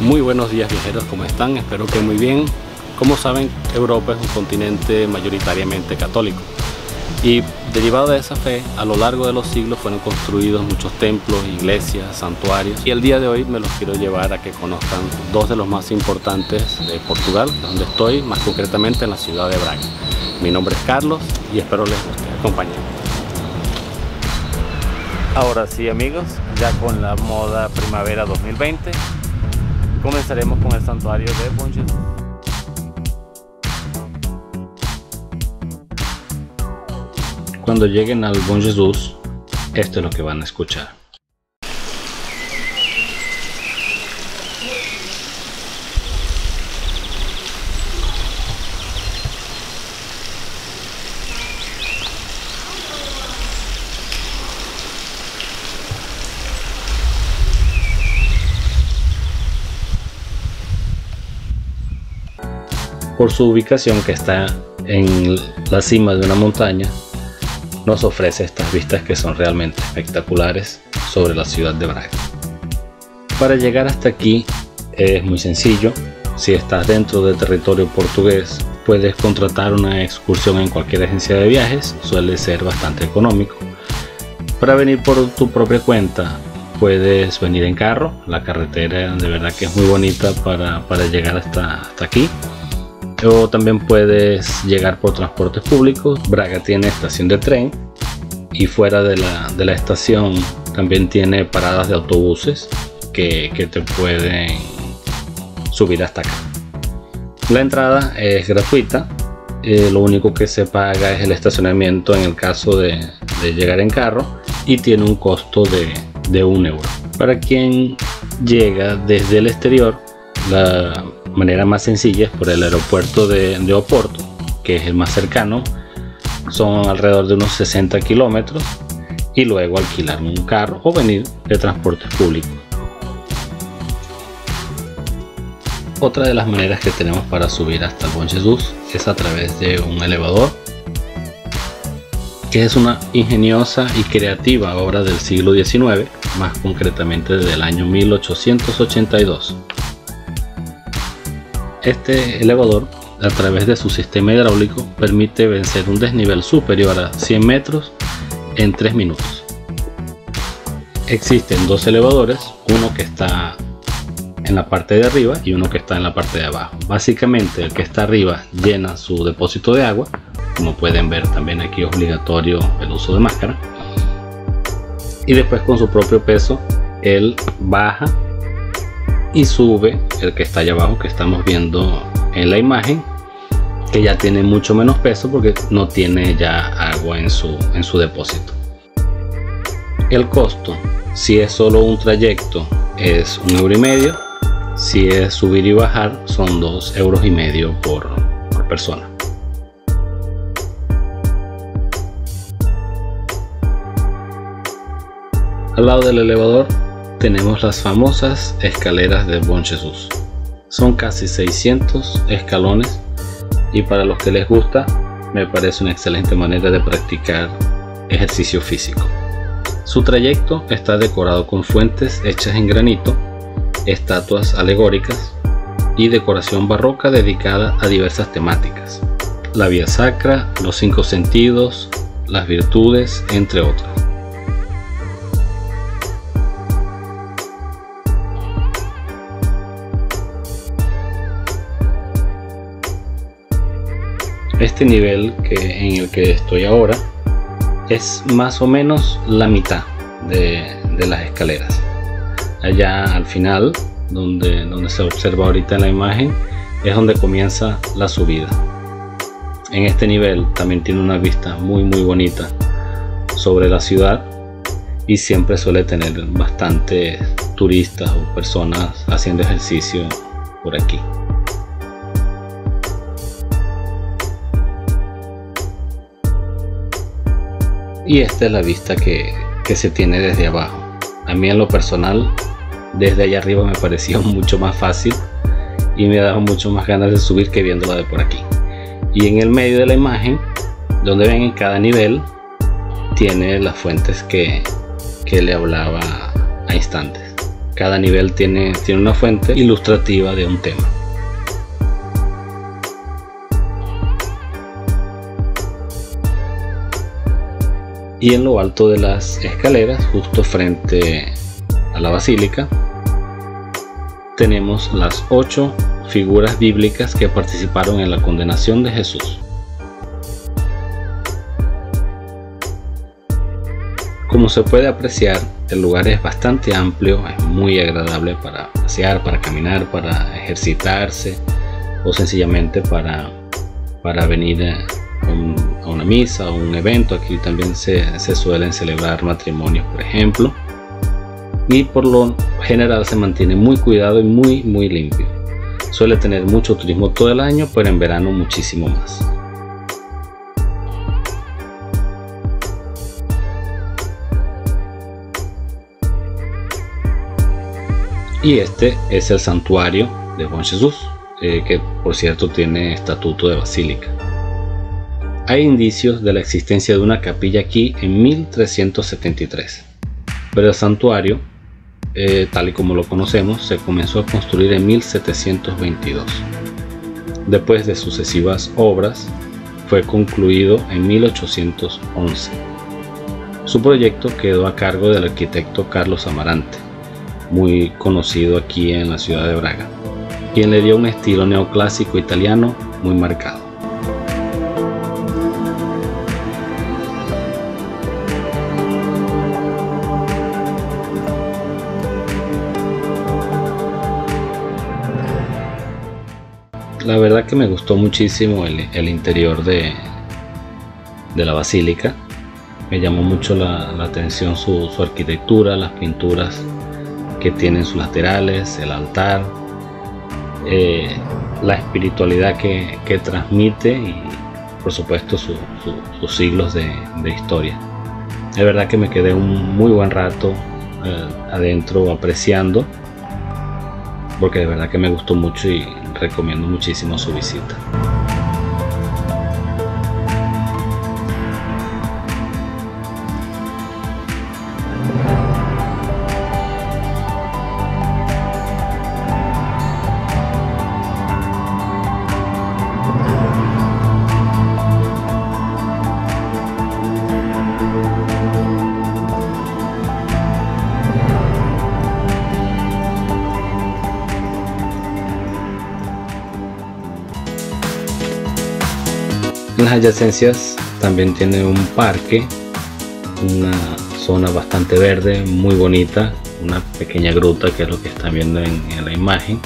Muy buenos días viajeros, ¿cómo están? Espero que muy bien. Como saben, Europa es un continente mayoritariamente católico y derivado de esa fe, a lo largo de los siglos fueron construidos muchos templos, iglesias, santuarios, y el día de hoy me los quiero llevar a que conozcan dos de los más importantes de Portugal, donde estoy, más concretamente en la ciudad de Braga. Mi nombre es Carlos y espero les acompañen. Ahora sí, amigos, ya con la moda primavera 2020, comenzaremos con el santuario de Bom Jesus. Cuando lleguen al Bom Jesus, esto es lo que van a escuchar. Por su ubicación, que está en la cima de una montaña, nos ofrece estas vistas que son realmente espectaculares sobre la ciudad de Braga. Para llegar hasta aquí es muy sencillo. Si estás dentro del territorio portugués, puedes contratar una excursión en cualquier agencia de viajes, suele ser bastante económico. Para venir por tu propia cuenta, puedes venir en carro. La carretera de verdad que es muy bonita para llegar hasta aquí. O también puedes llegar por transportes públicos. Braga tiene estación de tren y fuera de la estación también tiene paradas de autobuses que te pueden subir hasta acá. La entrada es gratuita, lo único que se paga es el estacionamiento en el caso de llegar en carro y tiene un costo de 1 euro. Para quien llega desde el exterior, la manera más sencilla es por el aeropuerto de Oporto, que es el más cercano. Son alrededor de unos 60 kilómetros y luego alquilar un carro o venir de transportes públicos. Otra de las maneras que tenemos para subir hasta el Bom Jesus es a través de un elevador, que es una ingeniosa y creativa obra del siglo XIX, más concretamente del año 1882. Este elevador, a través de su sistema hidráulico, permite vencer un desnivel superior a 100 metros en 3 minutos. Existen dos elevadores, uno que está en la parte de arriba y uno que está en la parte de abajo. Básicamente el que está arriba llena su depósito de agua, como pueden ver también aquí es obligatorio el uso de máscara, y después con su propio peso él baja y sube el que está allá abajo, que estamos viendo en la imagen, que ya tiene mucho menos peso porque no tiene ya agua en su depósito. El costo, si es solo un trayecto, es 1,5 €. Si es subir y bajar, son 2,5 € por persona. Al lado del elevador tenemos las famosas escaleras de Bom Jesus. Son casi 600 escalones y para los que les gusta, me parece una excelente manera de practicar ejercicio físico. Su trayecto está decorado con fuentes hechas en granito, estatuas alegóricas y decoración barroca dedicada a diversas temáticas: la vía sacra, los 5 sentidos, las virtudes, entre otras. Este nivel en el que estoy ahora es más o menos la mitad de las escaleras. Allá al final, donde se observa ahorita en la imagen, es donde comienza la subida. En este nivel también tiene una vista muy bonita sobre la ciudad y siempre suele tener bastantes turistas o personas haciendo ejercicio por aquí. Y esta es la vista que se tiene desde abajo. A mí en lo personal, desde allá arriba me pareció mucho más fácil y me daba mucho más ganas de subir que viéndola de por aquí. Y en el medio de la imagen, donde ven en cada nivel, tiene las fuentes que le hablaba a instantes. Cada nivel tiene una fuente ilustrativa de un tema. Y en lo alto de las escaleras, justo frente a la basílica, tenemos las 8 figuras bíblicas que participaron en la condenación de Jesús. Como se puede apreciar, el lugar es bastante amplio, es muy agradable para pasear, para caminar, para ejercitarse o sencillamente para venir a una misa o un evento. Aquí también se suelen celebrar matrimonios, por ejemplo, y por lo general se mantiene muy cuidado y muy limpio. Suele tener mucho turismo todo el año, pero en verano muchísimo más. Y este es el santuario de Bom Jesus, que por cierto tiene estatuto de basílica. Hay indicios de la existencia de una capilla aquí en 1373, pero el santuario, tal y como lo conocemos, se comenzó a construir en 1722. Después de sucesivas obras, fue concluido en 1811. Su proyecto quedó a cargo del arquitecto Carlos Amarante, muy conocido aquí en la ciudad de Braga, quien le dio un estilo neoclásico italiano muy marcado. La verdad que me gustó muchísimo el interior de la basílica. Me llamó mucho la atención su arquitectura, las pinturas que tienen sus laterales, el altar, la espiritualidad que transmite y por supuesto sus siglos de historia. De verdad que me quedé un muy buen rato adentro apreciando, porque de verdad que me gustó mucho y recomiendo muchísimo su visita. En las adyacencias también tiene un parque, una zona bastante verde, muy bonita, una pequeña gruta que es lo que están viendo en la imagen,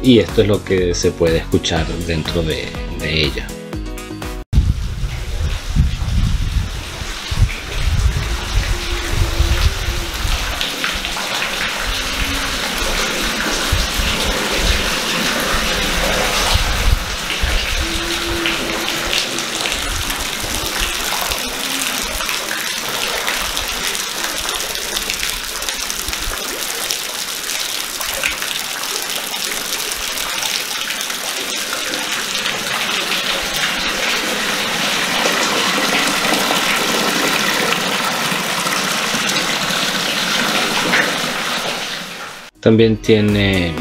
y esto es lo que se puede escuchar dentro de ella. También tiene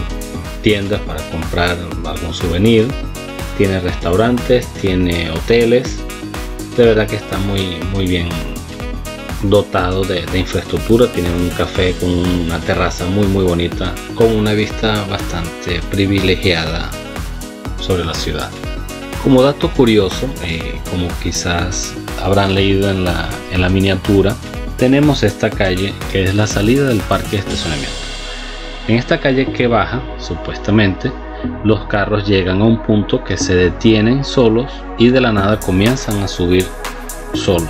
tiendas para comprar algún souvenir, tiene restaurantes, tiene hoteles. De verdad que está muy bien dotado de infraestructura. Tiene un café con una terraza muy bonita, con una vista bastante privilegiada sobre la ciudad. Como dato curioso, como quizás habrán leído en la miniatura, tenemos esta calle que es la salida del parque de estacionamiento. En esta calle que baja, supuestamente, los carros llegan a un punto que se detienen solos y de la nada comienzan a subir solos.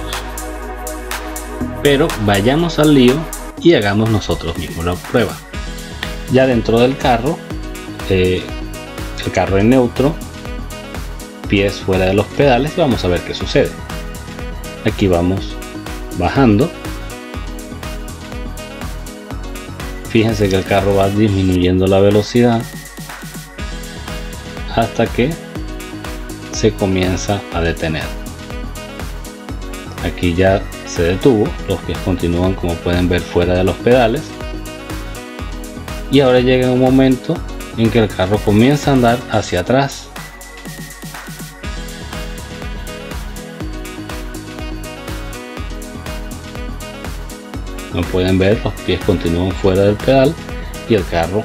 Pero vayamos al lío y hagamos nosotros mismos la prueba. Ya dentro del carro, el carro en neutro, pies fuera de los pedales, y vamos a ver qué sucede. Aquí vamos bajando. Fíjense que el carro va disminuyendo la velocidad hasta que se comienza a detener. Aquí ya se detuvo, los pies continúan, como pueden ver, fuera de los pedales, y ahora llega un momento en que el carro comienza a andar hacia atrás. Como pueden ver, los pies continúan fuera del pedal y el carro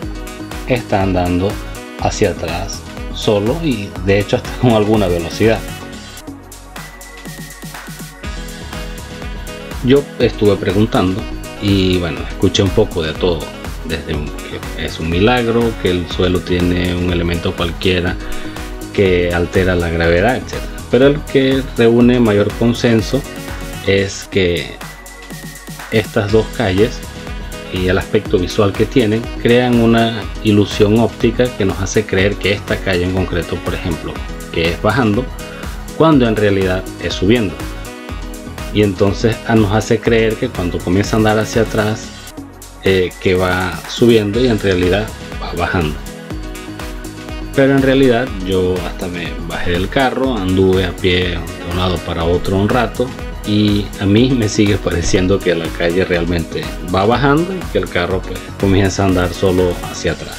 está andando hacia atrás solo, y de hecho hasta con alguna velocidad. Yo estuve preguntando y bueno, escuché un poco de todo, desde que es un milagro, que el suelo tiene un elemento cualquiera que altera la gravedad, etc. Pero el que reúne mayor consenso es que estas dos calles y el aspecto visual que tienen crean una ilusión óptica que nos hace creer que esta calle en concreto, por ejemplo, que es bajando, cuando en realidad es subiendo. Y entonces nos hace creer que cuando comienza a andar hacia atrás, que va subiendo, y en realidad va bajando. Pero en realidad yo hasta me bajé del carro, anduve a pie de un lado para otro un rato, y a mí me sigue pareciendo que la calle realmente va bajando y que el carro pues comienza a andar solo hacia atrás.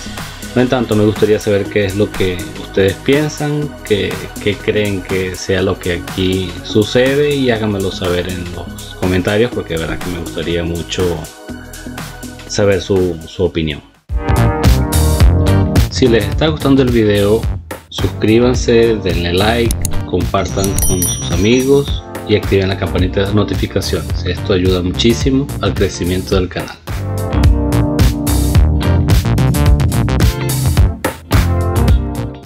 En tanto, me gustaría saber qué es lo que ustedes piensan, qué creen que sea lo que aquí sucede, y háganmelo saber en los comentarios, porque de verdad que me gustaría mucho saber su opinión. Si les está gustando el video, suscríbanse, denle like, compartan con sus amigos y activen la campanita de notificaciones. Esto ayuda muchísimo al crecimiento del canal.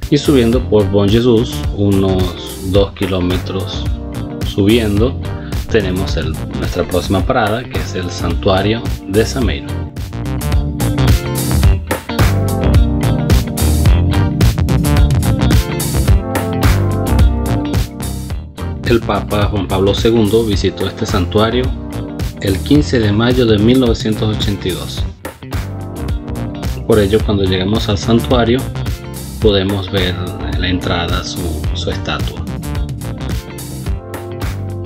Y subiendo por Bom Jesus, unos 2 kilómetros subiendo, tenemos nuestra próxima parada, que es el Santuario de Sameiro. El Papa Juan Pablo II visitó este santuario el 15 de mayo de 1982. Por ello, cuando llegamos al santuario, podemos ver en la entrada su estatua.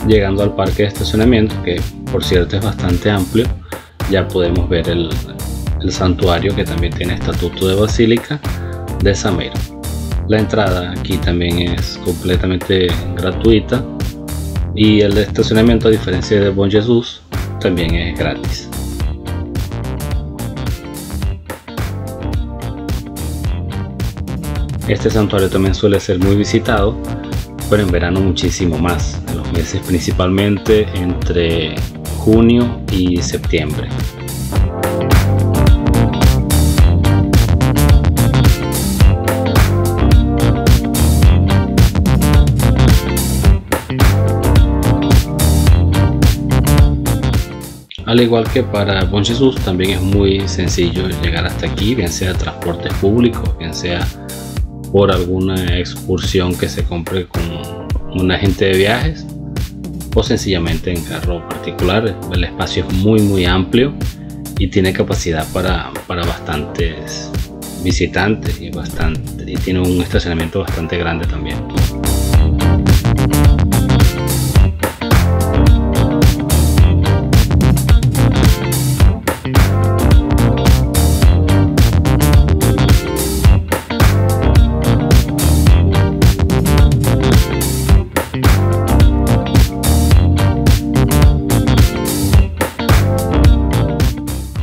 Llegando al parque de estacionamiento, que por cierto es bastante amplio, ya podemos ver el santuario, que también tiene estatuto de basílica de Sameiro. La entrada aquí también es completamente gratuita, y el estacionamiento, a diferencia de Bom Jesus, también es gratis. Este santuario también suele ser muy visitado, pero en verano muchísimo más, en los meses principalmente entre junio y septiembre. Al igual que para Bom Jesus, también es muy sencillo llegar hasta aquí, bien sea transportes públicos, bien sea por alguna excursión que se compre con un agente de viajes, o sencillamente en carro particular. El espacio es muy amplio y tiene capacidad para bastantes visitantes, y tiene un estacionamiento bastante grande también.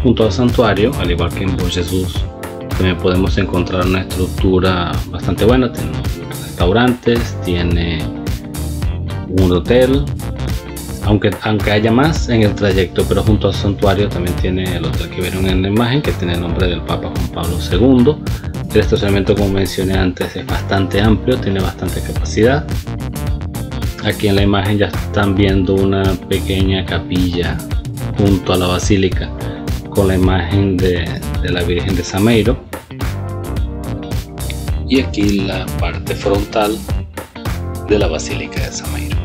Junto al santuario, al igual que en Bom Jesus, también podemos encontrar una estructura bastante buena. Tiene restaurantes, tiene un hotel, aunque haya más en el trayecto, pero junto al santuario también tiene el hotel que vieron en la imagen, que tiene el nombre del Papa Juan Pablo II. El estacionamiento, como mencioné antes, es bastante amplio, tiene bastante capacidad. Aquí en la imagen ya están viendo una pequeña capilla junto a la basílica, con la imagen de la Virgen de Sameiro, y aquí la parte frontal de la Basílica de Sameiro.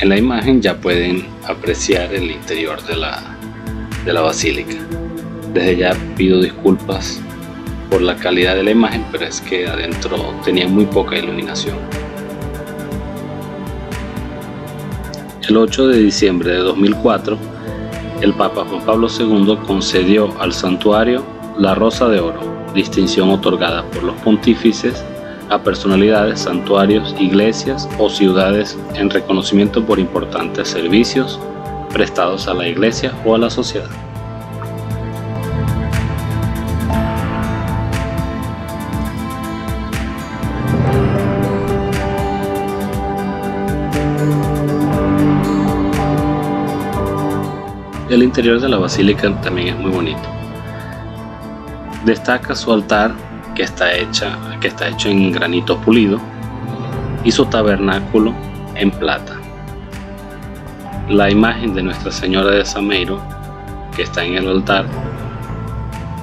En la imagen ya pueden apreciar el interior de la basílica. Desde ya pido disculpas por la calidad de la imagen, pero es que adentro tenía muy poca iluminación. El 8 de diciembre de 2004, el Papa Juan Pablo II concedió al santuario la Rosa de Oro, distinción otorgada por los pontífices a personalidades, santuarios, iglesias o ciudades en reconocimiento por importantes servicios prestados a la iglesia o a la sociedad. El interior de la basílica también es muy bonito. Destaca su altar que está hecho en granito pulido y su tabernáculo en plata. La imagen de Nuestra Señora de Sameiro, que está en el altar,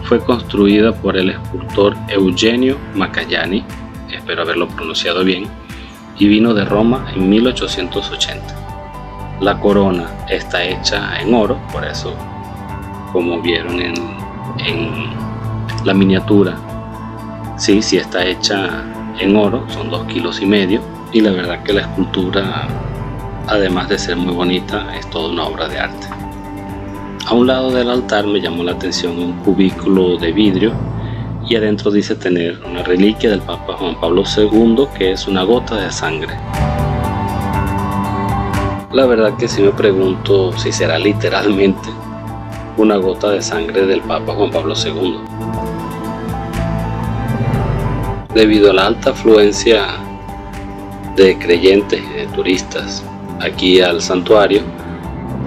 fue construida por el escultor Eugenio Maccaiani, espero haberlo pronunciado bien, y vino de Roma en 1880. La corona está hecha en oro, por eso, como vieron en la miniatura, sí está hecha en oro, son 2,5 kilos, y la verdad que la escultura, además de ser muy bonita, es toda una obra de arte. A un lado del altar me llamó la atención un cubículo de vidrio y adentro dice tener una reliquia del Papa Juan Pablo II, que es una gota de sangre. La verdad que sí me pregunto si será literalmente una gota de sangre del Papa Juan Pablo II. Debido a la alta afluencia de creyentes y de turistas aquí al santuario,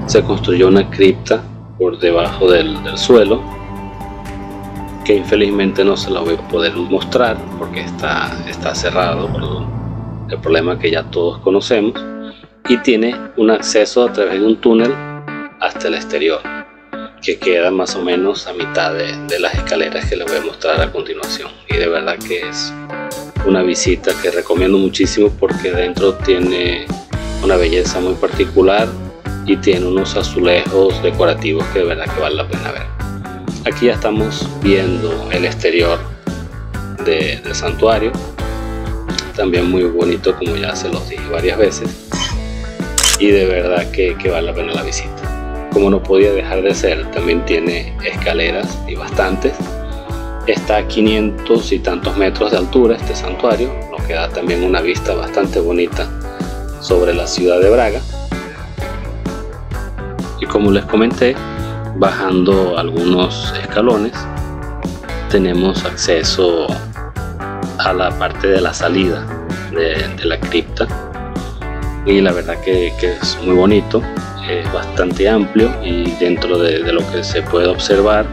se construyó una cripta por debajo del suelo, que infelizmente no se la voy a poder mostrar porque está cerrado por el problema que ya todos conocemos, y tiene un acceso a través de un túnel hasta el exterior, que queda más o menos a mitad de las escaleras que les voy a mostrar a continuación. Y de verdad que es una visita que recomiendo muchísimo porque dentro tiene una belleza muy particular y tiene unos azulejos decorativos que de verdad que vale la pena ver. Aquí ya estamos viendo el exterior del santuario, también muy bonito, como ya se los dije varias veces, y de verdad que vale la pena la visita. Como no podía dejar de ser, también tiene escaleras, y bastantes. Está a 500 y tantos metros de altura este santuario, lo que da también una vista bastante bonita sobre la ciudad de Braga. Y como les comenté, bajando algunos escalones tenemos acceso a la parte de la salida de la cripta, y la verdad que es muy bonito, es bastante amplio, y dentro de lo que se puede observar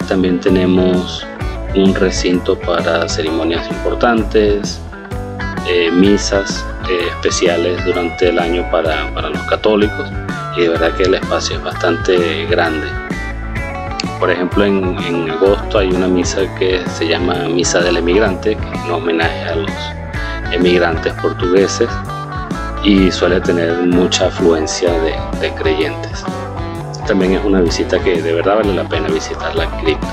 también tenemos un recinto para ceremonias importantes, misas especiales durante el año para los católicos, y de verdad que el espacio es bastante grande. Por ejemplo, en agosto hay una misa que se llama Misa del Emigrante, que es un homenaje a los emigrantes portugueses, y suele tener mucha afluencia de creyentes. También es una visita que de verdad vale la pena visitar la cripta.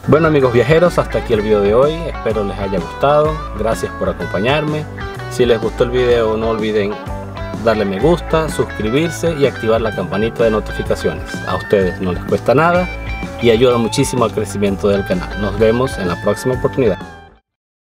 Bueno amigos viajeros, hasta aquí el video de hoy, espero les haya gustado, gracias por acompañarme. Si les gustó el video no olviden darle me gusta, suscribirse y activar la campanita de notificaciones. A ustedes no les cuesta nada y ayuda muchísimo al crecimiento del canal. Nos vemos en la próxima oportunidad.